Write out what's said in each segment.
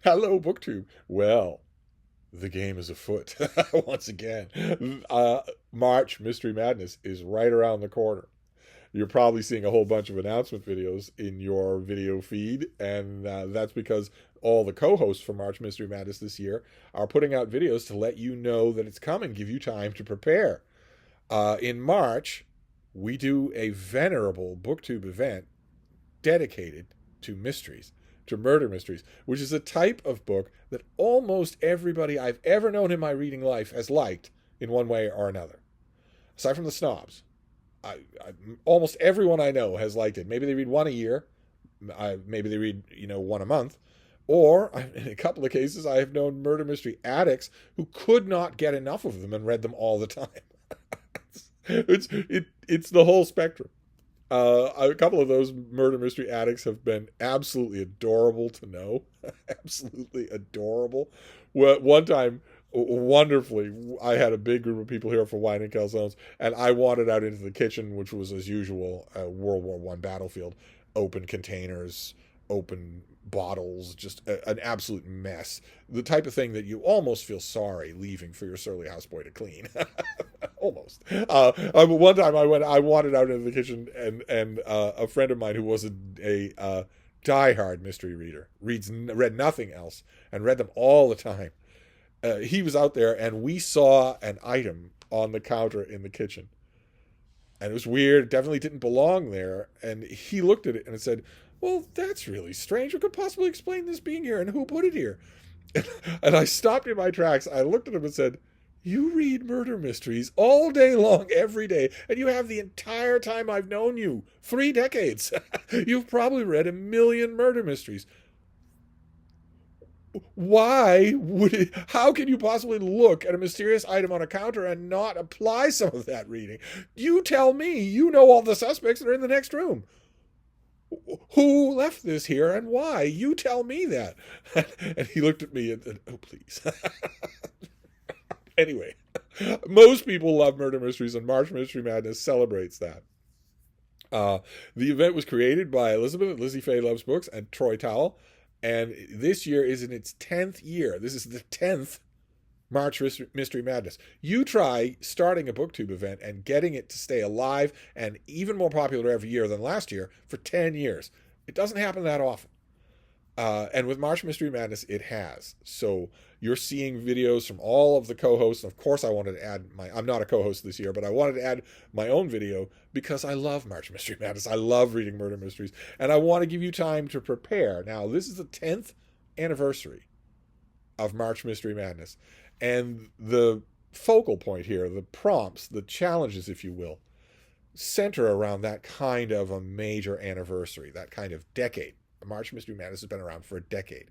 Hello, BookTube. Well, the game is afoot once again. March Mystery Madness is right around the corner. You're probably seeing a whole bunch of announcement videos in your video feed, and that's because all the co-hosts for March Mystery Madness this year are putting out videos to let you know that it's coming, give you time to prepare. In March, we do a venerable BookTube event dedicated to mysteries, to murder mysteries, which is a type of book that almost everybody I've ever known in my reading life has liked in one way or another. Aside from the snobs, almost everyone I know has liked it. Maybe they read one a year, maybe they read one a month, or in a couple of cases I have known murder mystery addicts who could not get enough of them and read them all the time. It's the whole spectrum. A couple of those murder mystery addicts have been absolutely adorable to know. Absolutely adorable. Well, one time, wonderfully, I had a big group of people here for wine and calzones, and I wandered out into the kitchen, which was, as usual, a World War One battlefield. Open containers, open bottles, just an absolute mess. The type of thing that you almost feel sorry leaving for your surly houseboy to clean. Almost. One time I wandered out into the kitchen, and a friend of mine who was a diehard mystery reader, read nothing else, and read them all the time. He was out there, and we saw an item on the counter in the kitchen. And it was weird. It definitely didn't belong there. And he looked at it and said, "Well, that's really strange. What could possibly explain this being here, and who put it here?" And I stopped in my tracks. I looked at him and said, "You read murder mysteries all day long, every day, and you have the entire time I've known you, 3 decades. You've probably read 1,000,000 murder mysteries. How can you possibly look at a mysterious item on a counter and not apply some of that reading? You tell me. You know all the suspects that are in the next room. Who left this here and why? You tell me that." And he looked at me and said, "Oh, please." Anyway, most people love murder mysteries, and March Mystery Madness celebrates that. The event was created by Elizabeth at LizziefayeLovesBooks and Troy Towell, and this year is in its 10th year. This is the 10th March Mystery Madness. You try starting a BookTube event and getting it to stay alive and even more popular every year than last year for 10 years. It doesn't happen that often. And with March Mystery Madness, it has. So you're seeing videos from all of the co-hosts. Of course, I wanted to add I'm not a co-host this year, but I wanted to add my own video because I love March Mystery Madness. I love reading murder mysteries, and I want to give you time to prepare. Now, this is the 10th anniversary of March Mystery Madness, and the focal point here, the prompts, the challenges, if you will, center around that kind of a major anniversary, that kind of decade. March Mystery Madness has been around for a decade.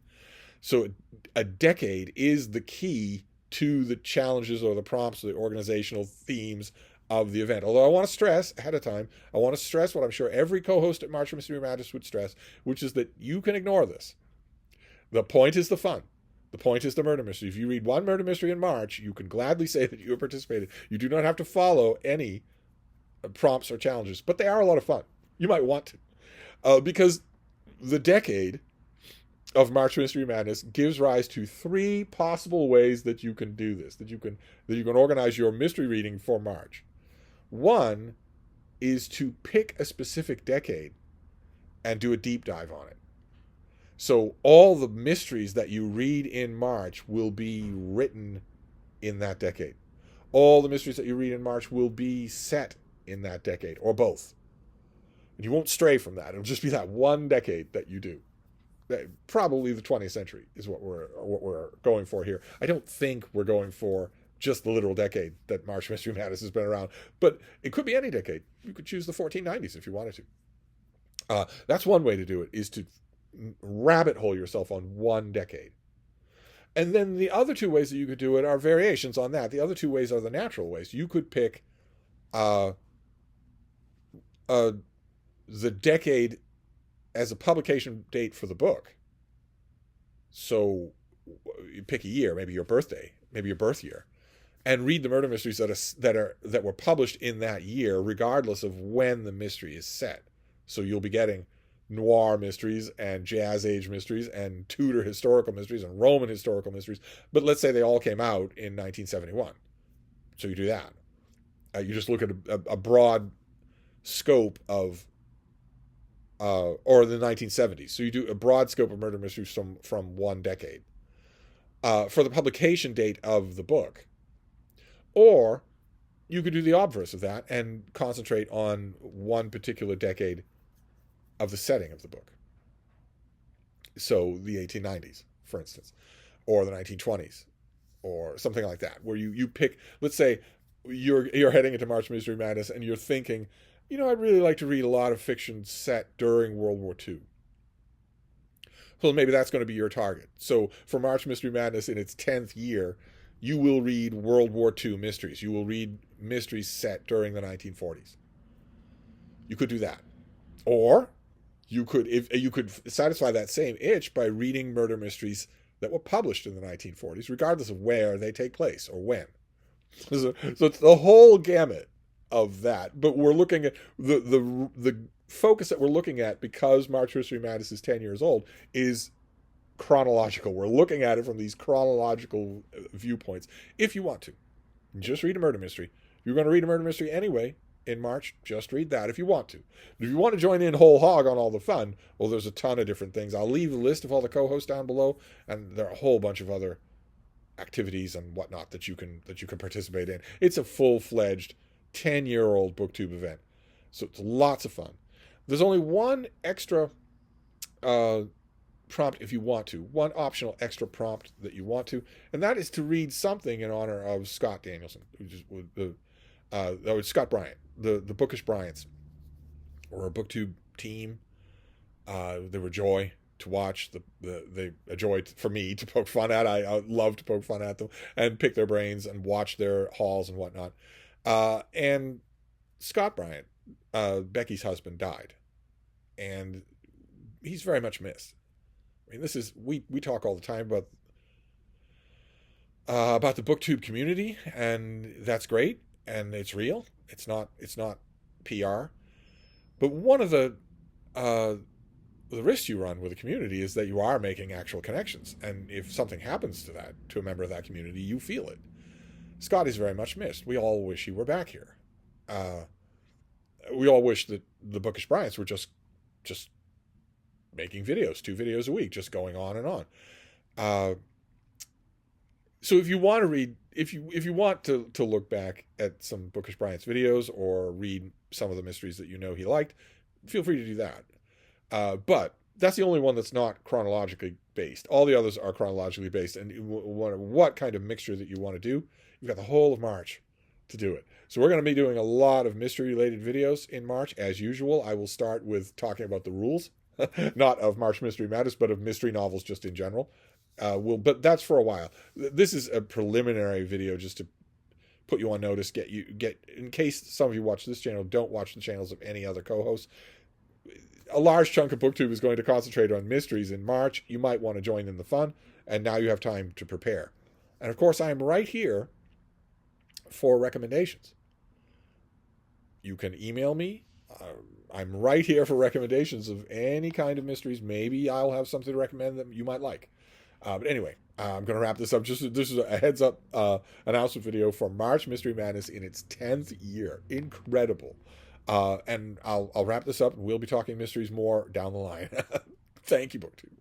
So a decade is the key to the challenges or the prompts or the organizational themes of the event. Although I want to stress ahead of time, I want to stress what I'm sure every co-host at March Mystery Madness would stress, which is that you can ignore this. The point is the fun. The point is the murder mystery. If you read one murder mystery in March, you can gladly say that you have participated. You do not have to follow any prompts or challenges, but they are a lot of fun. You might want to. Because the decade of March Mystery Madness gives rise to 3 possible ways that you can do this, that you can organize your mystery reading for March. One is to pick a specific decade and do a deep dive on it. So all the mysteries that you read in March will be written in that decade. All the mysteries that you read in March will be set in that decade, or both. And you won't stray from that. It'll just be that one decade that you do. Probably the 20th century is what we're going for here. I don't think we're going for just the literal decade that March Mystery Madness has been around, but it could be any decade. You could choose the 1490s if you wanted to. That's one way to do it, is to rabbit hole yourself on one decade. And then the other 2 ways that you could do it are variations on that. The other 2 ways are the natural ways. You could pick the decade as a publication date for the book. So you pick a year, maybe your birthday, maybe your birth year, and read the murder mysteries that were published in that year, regardless of when the mystery is set. So you'll be getting noir mysteries and jazz age mysteries and Tudor historical mysteries and Roman historical mysteries. But let's say they all came out in 1971. So you do that. You just look at a broad scope of, or the 1970s. So you do a broad scope of murder mysteries from one decade for the publication date of the book. Or you could do the obverse of that and concentrate on one particular decade of the setting of the book. So the 1890s, for instance, or the 1920s, or something like that, where you pick, let's say you're heading into March Mystery Madness and you're thinking, I'd really like to read a lot of fiction set during World War II. So maybe that's going to be your target. So for March Mystery Madness in its 10th year, you will read World War II mysteries. You will read mysteries set during the 1940s. You could do that. Or you could satisfy that same itch by reading murder mysteries that were published in the 1940s, regardless of where they take place or when. So it's the whole gamut of that. But we're looking at the focus that we're looking at, because March Mystery Madness is 10 years old, is chronological. We're looking at it from these chronological viewpoints. If you want to, just read a murder mystery. If you're going to read a murder mystery anyway in March, just read that if you want to. If you want to join in whole hog on all the fun, well, there's a ton of different things. I'll leave a list of all the co-hosts down below, and there are a whole bunch of other activities and whatnot that you can participate in. It's a full-fledged 10-year-old BookTube event, so it's lots of fun. There's only one extra prompt if you want to, one optional extra prompt that you want to, and that is to read something in honor of Scott Danielson, Scott Bryant, the Bookish Bryants, or a BookTube team. They were a joy to watch. They a joy for me to poke fun at. I love to poke fun at them and pick their brains and watch their hauls and whatnot. And Scott Bryant, Becky's husband, died, and he's very much missed. I mean, this is we talk all the time about the BookTube community, and that's great, and it's real. It's not PR. But one of the risks you run with a community is that you are making actual connections, and if something happens to a member of that community, you feel it. Scott is very much missed. We all wish he were back here. We all wish that the Bookish Bryants were just making videos, 2 videos a week, just going on and on. So if you want to read, if you want to look back at some Bookish Bryant's videos or read some of the mysteries that he liked, feel free to do that. But that's the only one that's not chronologically based. All the others are chronologically based, and what kind of mixture that you want to do, you've got the whole of March to do it. So we're going to be doing a lot of mystery-related videos in March, as usual. I will start with talking about the rules, not of March Mystery Madness, but of mystery novels just in general. But that's for a while. This is a preliminary video just to put you on notice, get in case some of you watch this channel, don't watch the channels of any other co-hosts. A large chunk of BookTube is going to concentrate on mysteries in March. You might want to join in the fun, and now you have time to prepare. And of course, I am right here for recommendations. You can email me. I'm right here for recommendations of any kind of mysteries. Maybe I'll have something to recommend that you might like. But anyway, I'm going to wrap this up. This is a heads up announcement video for March Mystery Madness in its 10th year. Incredible. And I'll wrap this up, and we'll be talking mysteries more down the line. Thank you, BookTube.